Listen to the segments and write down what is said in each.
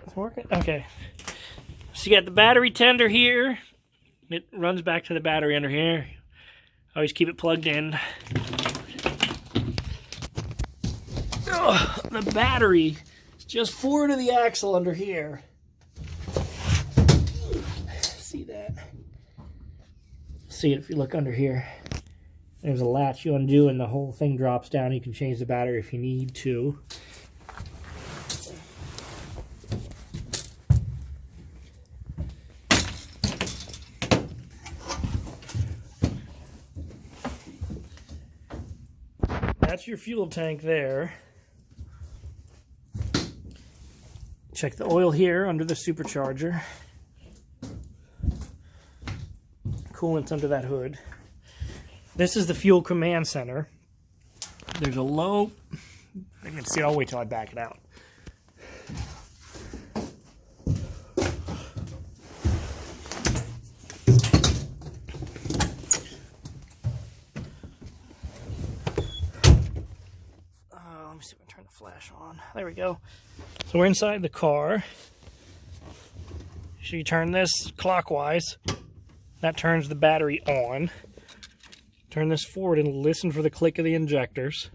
It's working? Okay. So you got the battery tender here. It runs back to the battery under here. Always keep it plugged in. The battery is just forward of the axle under here. See that? See it if you look under here. There's a latch you undo and the whole thing drops down. You can change the battery if you need to. That's your fuel tank there. Check the oil here under the supercharger. Coolant's under that hood. This is the fuel command center. There's a low, I can see it, I'll wait till I back it out. Let me see if I can turn the flash on. There we go. So we're inside the car. So you turn this clockwise. That turns the battery on. Turn this forward and listen for the click of the injectors.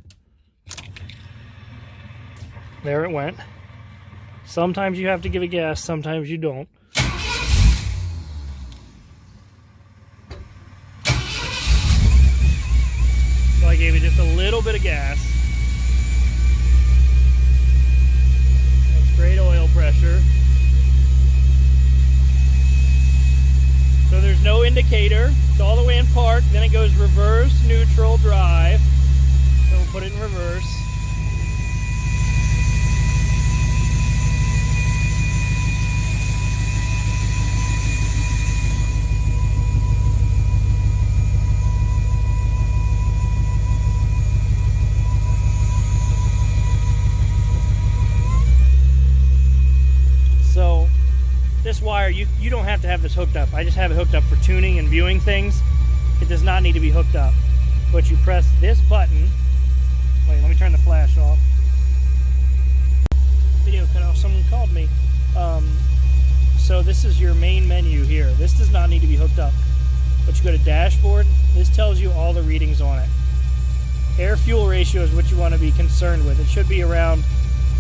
There it went. Sometimes you have to give it gas, sometimes you don't. So I gave it just a little bit of gas. That's great oil pressure. So there's no indicator. It's all the way in park. Then it goes reverse, neutral, drive. So we'll put it in reverse. So this wire, you don't have to have this hooked up. I just have it hooked up for tuning and viewing things. It does not need to be hooked up. But you press this button. Wait, let me turn the flash off. Video cut off, someone called me. So this is your main menu here. This does not need to be hooked up. But you go to dashboard, this tells you all the readings on it. Air fuel ratio is what you want to be concerned with. It should be around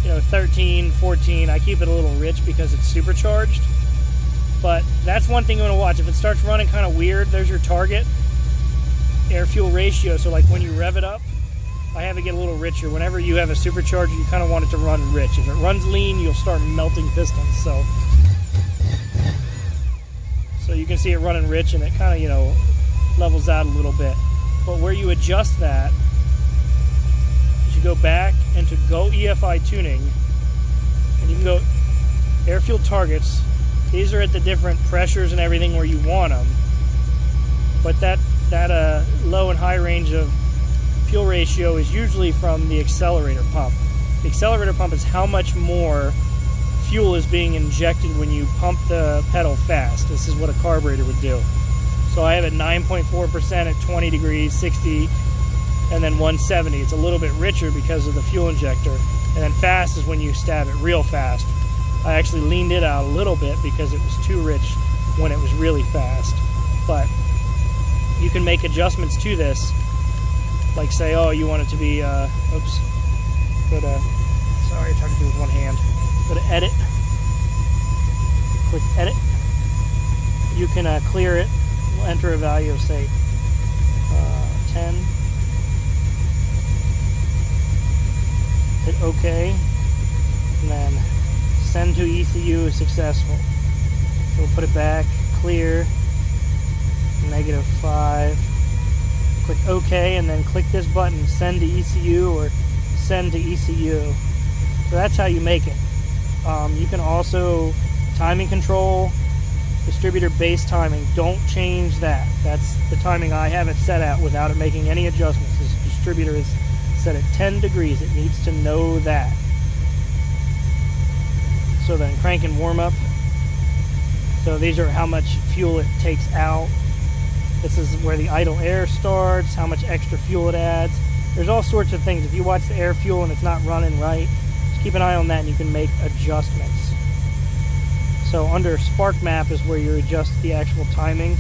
13, 14. I keep it a little rich because it's supercharged. But that's one thing you want to watch. If it starts running kind of weird, there's your target air fuel ratio. So like when you rev it up, I have it get a little richer. Whenever you have a supercharger, you kind of want it to run rich. If it runs lean, you'll start melting pistons. So you can see it running rich and it kind of, levels out a little bit. But where you adjust that, go back into Go EFI Tuning, and you can go air fuel targets. These are at the different pressures and everything where you want them. But that low and high range of fuel ratio is usually from the accelerator pump. The accelerator pump is how much more fuel is being injected when you pump the pedal fast. This is what a carburetor would do. So I have it 9.4% at 20 degrees, 60, and then 170. It's a little bit richer because of the fuel injector. And then fast is when you stab it real fast. I actually leaned it out a little bit because it was too rich when it was really fast. But you can make adjustments to this. Like say, oh, you want it to be, oops. Go to, sorry, I tried to do it with one hand. Go to edit. Click edit. You can clear it. We'll enter a value of say 10. Hit OK, and then send to ECU is successful. So we'll put it back, clear, -5. Click OK, and then click this button, send to ECU or send to ECU. So that's how you make it. You can also timing control, distributor base timing. Don't change that. That's the timing I have it set at without it making any adjustments. This distributor is set at 10 degrees. It needs to know that. So then crank and warm up. So these are how much fuel it takes out. This is where the idle air starts, how much extra fuel it adds. There's all sorts of things. If you watch the air fuel and it's not running right, just keep an eye on that and you can make adjustments. So under spark map is where you adjust the actual timing.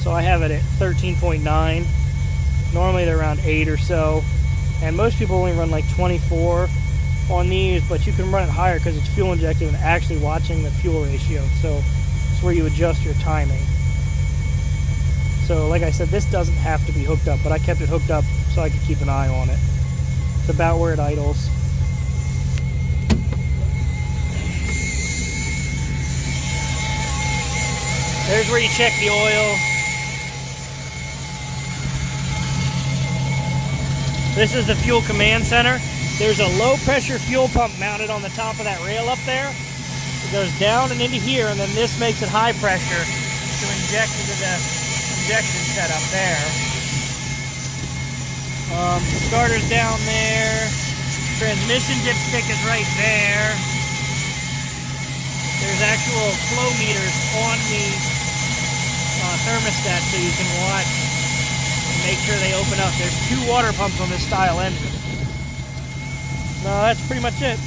So I have it at 13.9. Normally they're around 8 or so. And most people only run like 24 on these, but you can run it higher because it's fuel injected and actually watching the fuel ratio. So it's where you adjust your timing. So like I said, this doesn't have to be hooked up, but I kept it hooked up so I could keep an eye on it. It's about where it idles. There's where you check the oil. This is the fuel command center. There's a low pressure fuel pump mounted on the top of that rail up there. It goes down and into here, and then this makes it high pressure to inject into the injection setup there. Starter's down there. Transmission dipstick is right there. There's actual flow meters on the thermostat so you can watch and make sure they open up. There's 2 water pumps on this style engine. No, that's pretty much it.